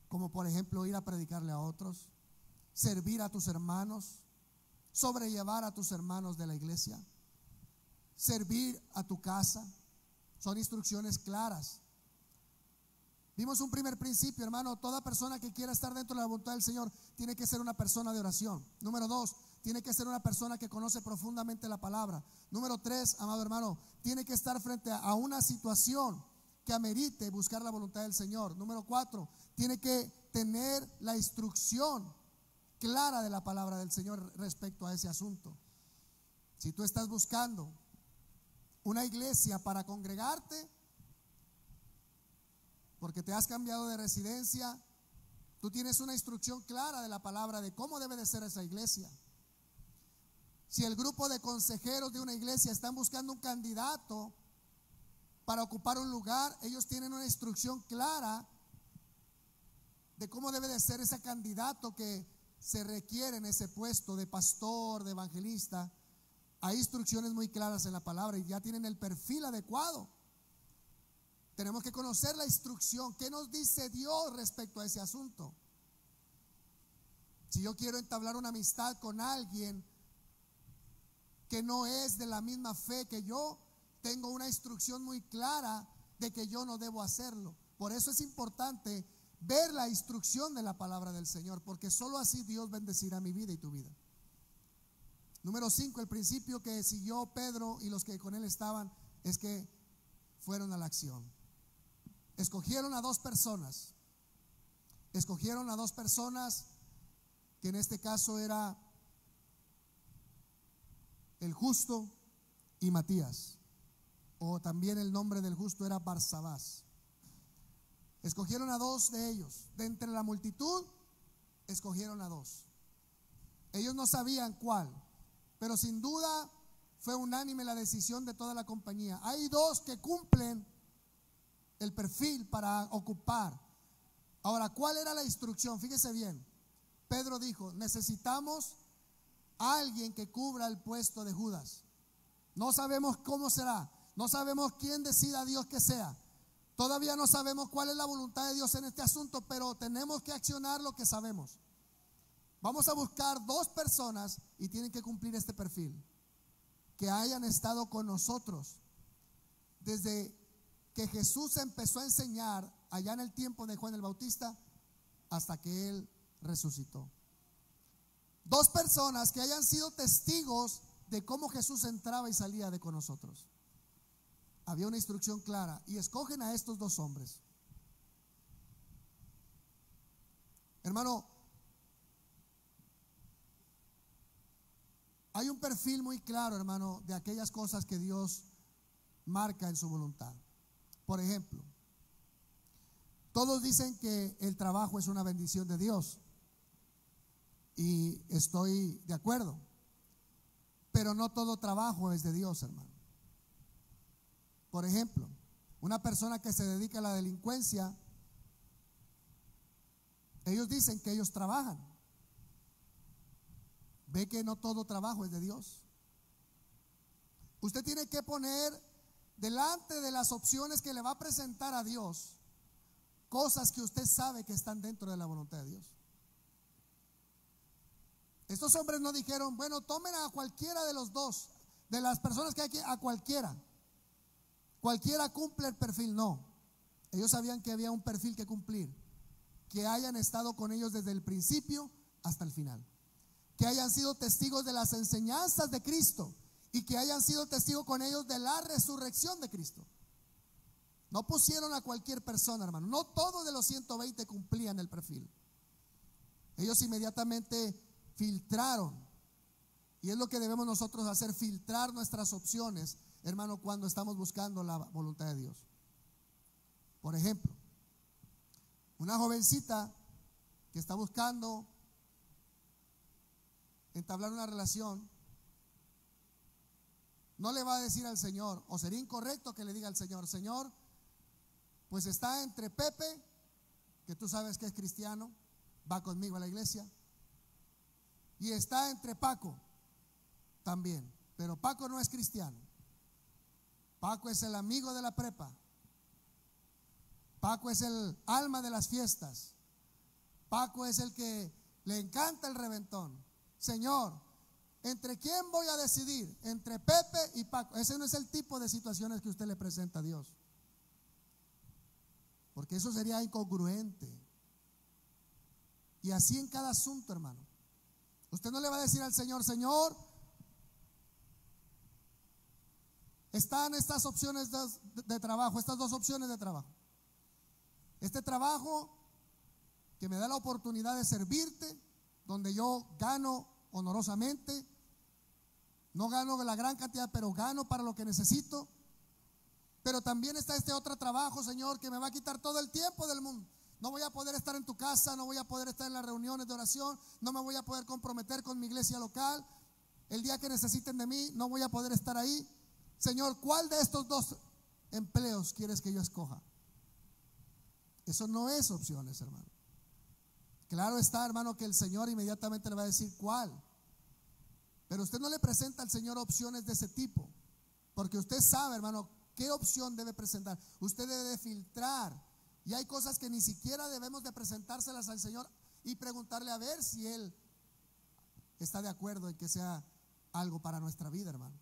como por ejemplo ir a predicarle a otros, servir a tus hermanos, sobrellevar a tus hermanos de la iglesia, servir a tu casa. Son instrucciones claras. Vimos un primer principio, hermano. Toda persona que quiera estar dentro de la voluntad del Señor tiene que ser una persona de oración. Número 2, tiene que ser una persona que conoce profundamente la palabra. Número 3, amado hermano, tiene que estar frente a una situación que amerite buscar la voluntad del Señor. Número 4, tiene que tener la instrucción clara de la palabra del Señor respecto a ese asunto. Si tú estás buscando una iglesia para congregarte, porque te has cambiado de residencia, tú tienes una instrucción clara de la palabra de cómo debe de ser esa iglesia. Si el grupo de consejeros de una iglesia están buscando un candidato para ocupar un lugar, ellos tienen una instrucción clara de cómo debe de ser ese candidato que se requiere en ese puesto de pastor, de evangelista. Hay instrucciones muy claras en la palabra y ya tienen el perfil adecuado. Tenemos que conocer la instrucción. ¿Qué nos dice Dios respecto a ese asunto? Si yo quiero entablar una amistad con alguien que no es de la misma fe que yo, tengo una instrucción muy clara de que yo no debo hacerlo. Por eso es importante ver la instrucción de la palabra del Señor, porque solo así Dios bendecirá mi vida y tu vida. Número 5, el principio que siguió Pedro y los que con él estaban es que fueron a la acción. Escogieron a dos personas. Escogieron a dos personas que en este caso era el justo y Matías, o también el nombre del justo era Barsabás. Escogieron a dos de ellos. De entre la multitud, escogieron a dos. Ellos no sabían cuál, pero sin duda fue unánime la decisión de toda la compañía. Hay dos que cumplen el perfil para ocupar. Ahora, ¿cuál era la instrucción? Fíjese bien. Pedro dijo: necesitamos a alguien que cubra el puesto de Judas. No sabemos cómo será, no sabemos quién decida Dios que sea. Todavía no sabemos cuál es la voluntad de Dios en este asunto, pero tenemos que accionar lo que sabemos. Vamos a buscar dos personas y tienen que cumplir este perfil, que hayan estado con nosotros desde que Jesús empezó a enseñar allá en el tiempo de Juan el Bautista hasta que Él resucitó. Dos personas que hayan sido testigos de cómo Jesús entraba y salía de con nosotros. Había una instrucción clara y escogen a estos dos hombres. Hermano, hay un perfil muy claro, hermano, de aquellas cosas que Dios marca en su voluntad. Por ejemplo, todos dicen que el trabajo es una bendición de Dios, y estoy de acuerdo, pero no todo trabajo es de Dios, hermano. Por ejemplo, una persona que se dedica a la delincuencia, ellos dicen que ellos trabajan. Ve que no todo trabajo es de Dios. Usted tiene que poner delante de las opciones que le va a presentar a Dios cosas que usted sabe que están dentro de la voluntad de Dios. Estos hombres no dijeron: bueno, tomen a cualquiera de los dos, de las personas que hay aquí, a cualquiera. Cualquiera cumple el perfil. No. Ellos sabían que había un perfil que cumplir, que hayan estado con ellos desde el principio hasta el final, que hayan sido testigos de las enseñanzas de Cristo y que hayan sido testigos con ellos de la resurrección de Cristo. No pusieron a cualquier persona, hermano. No todos de los 120 cumplían el perfil. Ellos inmediatamente filtraron, y es lo que debemos nosotros hacer, filtrar nuestras opciones, hermano, cuando estamos buscando la voluntad de Dios. Por ejemplo, una jovencita que está buscando entablar una relación, no le va a decir al Señor, o sería incorrecto que le diga al Señor: Señor, pues está entre Pepe, que tú sabes que es cristiano, va conmigo a la iglesia, y está entre Paco también, pero Paco no es cristiano. Paco es el amigo de la prepa. Paco es el alma de las fiestas. Paco es el que le encanta el reventón. Señor, ¿entre quién voy a decidir? Entre Pepe y Paco. Ese no es el tipo de situaciones que usted le presenta a Dios, porque eso sería incongruente. Y así en cada asunto, hermano. Usted no le va a decir al Señor: Señor, están estas opciones de trabajo, estas dos opciones de trabajo. Este trabajo que me da la oportunidad de servirte, donde yo gano honorosamente, no gano la gran cantidad, pero gano para lo que necesito. Pero también está este otro trabajo, Señor, que me va a quitar todo el tiempo del mundo. No voy a poder estar en tu casa, no voy a poder estar en las reuniones de oración, no me voy a poder comprometer con mi iglesia local. El día que necesiten de mí, no voy a poder estar ahí. Señor, ¿cuál de estos dos empleos quieres que yo escoja? Eso no es opciones, hermano. Claro está, hermano, que el Señor inmediatamente le va a decir cuál. Pero usted no le presenta al Señor opciones de ese tipo, porque usted sabe, hermano, qué opción debe presentar. Usted debe filtrar. Y hay cosas que ni siquiera debemos de presentárselas al Señor y preguntarle a ver si Él está de acuerdo en que sea algo para nuestra vida, hermano.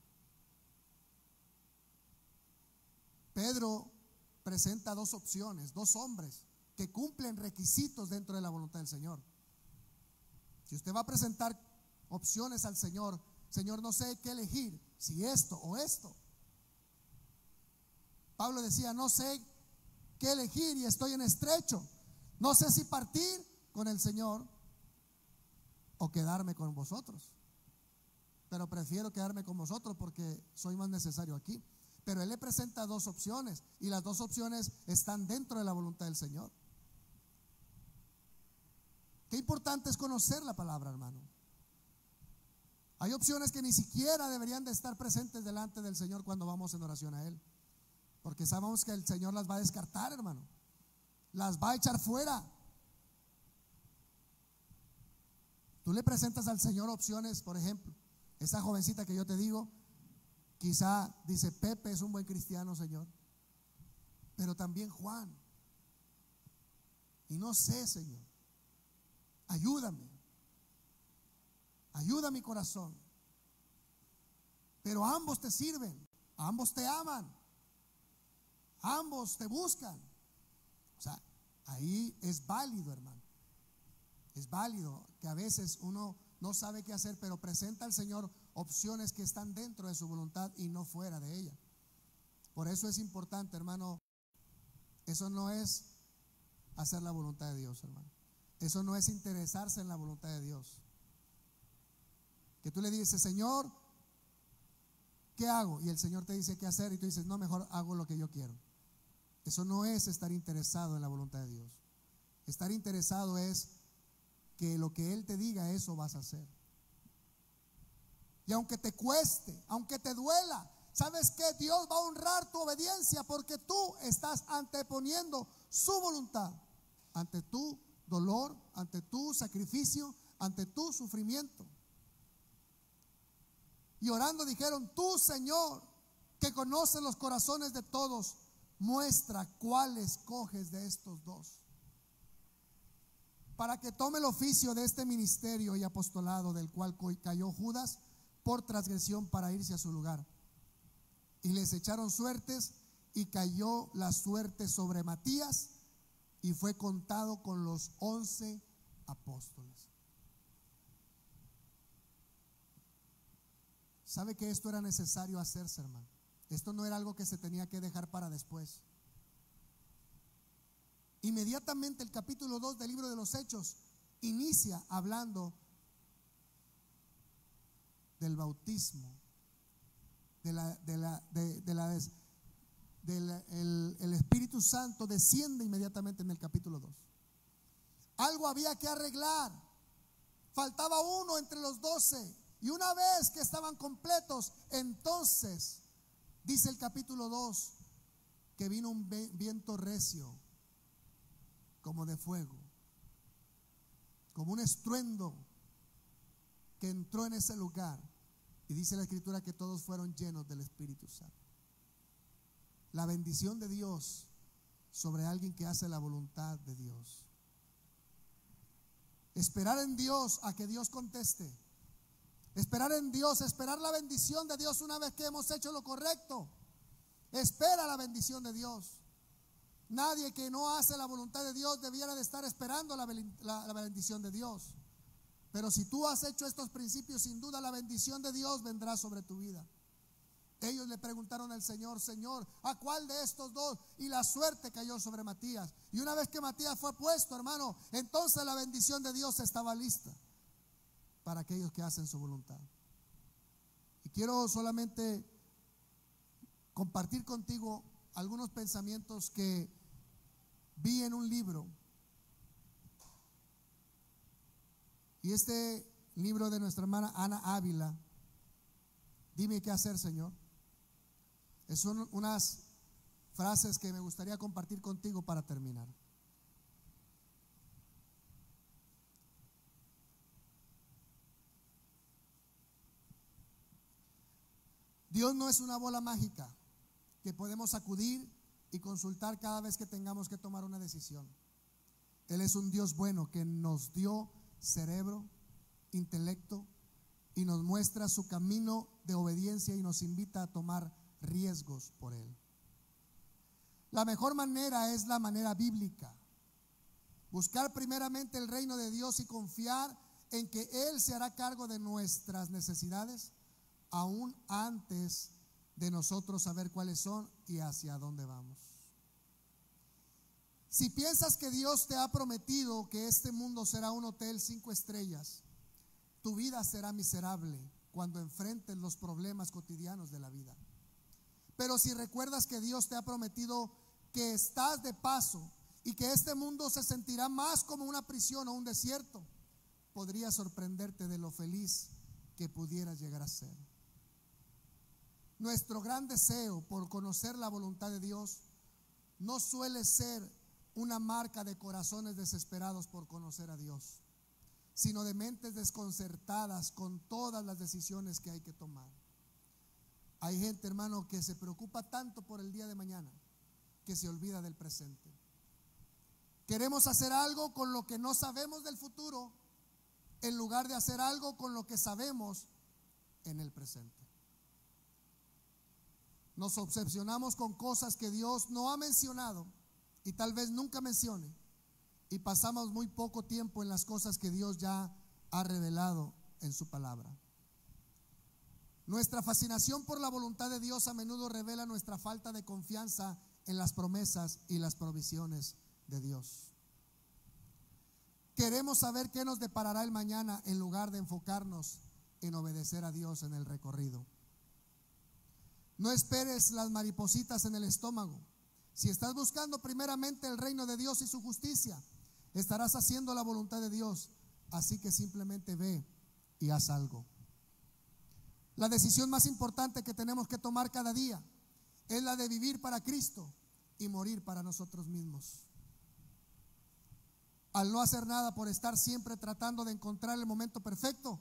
Pedro presenta dos opciones, dos hombres que cumplen requisitos dentro de la voluntad del Señor. Si usted va a presentar opciones al Señor: Señor, no sé qué elegir, si esto o esto. Pablo decía: no sé qué elegir y estoy en estrecho. No sé si partir con el Señor o quedarme con vosotros. Pero prefiero quedarme con vosotros porque soy más necesario aquí. Pero él le presenta dos opciones y las dos opciones están dentro de la voluntad del Señor. Qué importante es conocer la palabra, hermano. Hay opciones que ni siquiera deberían de estar presentes delante del Señor cuando vamos en oración a Él, porque sabemos que el Señor las va a descartar, hermano. Las va a echar fuera. Tú le presentas al Señor opciones, por ejemplo, esa jovencita que yo te digo, quizá dice: Pepe es un buen cristiano, Señor, pero también Juan. Y no sé, Señor, ayúdame, ayuda mi corazón. Pero ambos te sirven, ambos te aman, ambos te buscan. O sea, ahí es válido, hermano. Es válido que a veces uno no sabe qué hacer, pero presenta al Señor opciones que están dentro de su voluntad y no fuera de ella. Por eso es importante, hermano. Eso no es hacer la voluntad de Dios, hermano. Eso no es interesarse en la voluntad de Dios. Que tú le dices: Señor, ¿qué hago? Y el Señor te dice qué hacer y tú dices: no, mejor hago lo que yo quiero. Eso no es estar interesado en la voluntad de Dios. Estar interesado es que lo que Él te diga, eso vas a hacer. Y aunque te cueste, aunque te duela, ¿sabes qué? Dios va a honrar tu obediencia, porque tú estás anteponiendo su voluntad ante tu dolor, ante tu sacrificio, ante tu sufrimiento. Y orando dijeron: tú, Señor, que conoces los corazones de todos, muestra cuál escoges de estos dos, para que tome el oficio de este ministerio y apostolado, del cual cayó Judas por transgresión, para irse a su lugar. Y les echaron suertes y cayó la suerte sobre Matías y fue contado con los 11 apóstoles. ¿Sabe que esto era necesario hacerse, hermano? Esto no era algo que se tenía que dejar para después. Inmediatamente el capítulo 2 del libro de los Hechos inicia hablando del bautismo, el Espíritu Santo desciende inmediatamente en el capítulo 2. Algo había que arreglar. Faltaba uno entre los 12. Y una vez que estaban completos, entonces dice el capítulo 2 que vino un viento recio como de fuego, como un estruendo que entró en ese lugar. Y dice la Escritura que todos fueron llenos del Espíritu Santo. La bendición de Dios sobre alguien que hace la voluntad de Dios. Esperar en Dios a que Dios conteste. Esperar en Dios, esperar la bendición de Dios una vez que hemos hecho lo correcto. Espera la bendición de Dios. Nadie que no hace la voluntad de Dios debiera de estar esperando la bendición de Dios. Pero si tú has hecho estos principios, sin duda la bendición de Dios vendrá sobre tu vida. Ellos le preguntaron al Señor: Señor, ¿a cuál de estos dos? Y la suerte cayó sobre Matías. Y una vez que Matías fue puesto, hermano, entonces la bendición de Dios estaba lista para aquellos que hacen su voluntad. Y quiero solamente compartir contigo algunos pensamientos que vi en un libro. Y este libro de nuestra hermana Ana Ávila, Dime qué hacer, Señor, son unas frases que me gustaría compartir contigo para terminar. Dios no es una bola mágica que podemos acudir y consultar cada vez que tengamos que tomar una decisión. Él es un Dios bueno que nos dio cerebro, intelecto y nos muestra su camino de obediencia y nos invita a tomar riesgos por Él. La mejor manera es la manera bíblica. Buscar primeramente el reino de Dios y confiar en que Él se hará cargo de nuestras necesidades aún antes de nosotros saber cuáles son y hacia dónde vamos. Si piensas que Dios te ha prometido que este mundo será un hotel 5 estrellas, tu vida será miserable cuando enfrentes los problemas cotidianos de la vida. Pero si recuerdas que Dios te ha prometido que estás de paso y que este mundo se sentirá más como una prisión o un desierto, podría sorprenderte de lo feliz que pudieras llegar a ser. Nuestro gran deseo por conocer la voluntad de Dios no suele ser una marca de corazones desesperados por conocer a Dios, sino de mentes desconcertadas con todas las decisiones que hay que tomar. Hay gente, hermano, que se preocupa tanto por el día de mañana que se olvida del presente. Queremos hacer algo con lo que no sabemos del futuro en lugar de hacer algo con lo que sabemos en el presente. Nos obsesionamos con cosas que Dios no ha mencionado y tal vez nunca mencione, y pasamos muy poco tiempo en las cosas que Dios ya ha revelado en su palabra. Nuestra fascinación por la voluntad de Dios a menudo revela nuestra falta de confianza en las promesas y las provisiones de Dios. Queremos saber qué nos deparará el mañana en lugar de enfocarnos en obedecer a Dios en el recorrido. No esperes las maripositas en el estómago. Si estás buscando primeramente el reino de Dios y su justicia, estarás haciendo la voluntad de Dios. Así que simplemente ve y haz algo. La decisión más importante que tenemos que tomar cada día es la de vivir para Cristo y morir para nosotros mismos. Al no hacer nada por estar siempre tratando de encontrar el momento perfecto,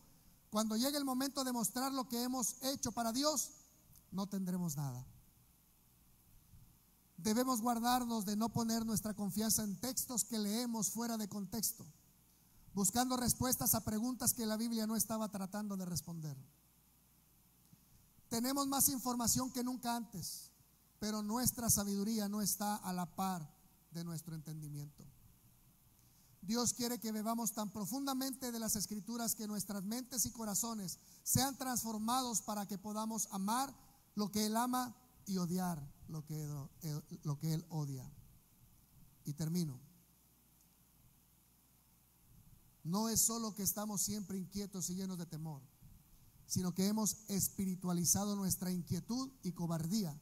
cuando llegue el momento de mostrar lo que hemos hecho para Dios, no tendremos nada. Debemos guardarnos de no poner nuestra confianza en textos que leemos fuera de contexto, buscando respuestas a preguntas que la Biblia no estaba tratando de responder. Tenemos más información que nunca antes, pero nuestra sabiduría no está a la par de nuestro entendimiento. Dios quiere que bebamos tan profundamente de las Escrituras que nuestras mentes y corazones sean transformados para que podamos amar lo que Él ama y odiar lo que Él odia. Y termino. No es solo que estamos siempre inquietos y llenos de temor, sino que hemos espiritualizado nuestra inquietud y cobardía,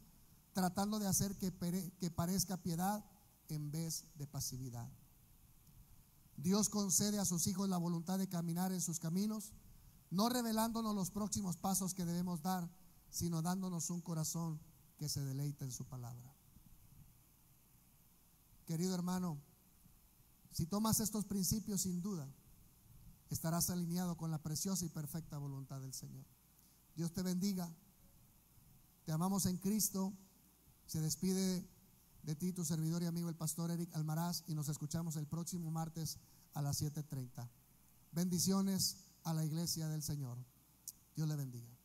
tratando de hacer que parezca piedad en vez de pasividad. Dios concede a sus hijos la voluntad de caminar en sus caminos, no revelándonos los próximos pasos que debemos dar, sino dándonos un corazón que se deleita en su palabra. Querido hermano, si tomas estos principios, sin duda estarás alineado con la preciosa y perfecta voluntad del Señor. Dios te bendiga. Te amamos en Cristo. Se despide de ti tu servidor y amigo el pastor Eric Almaraz, y nos escuchamos el próximo martes a las 7:30. Bendiciones a la iglesia del Señor. Dios le bendiga.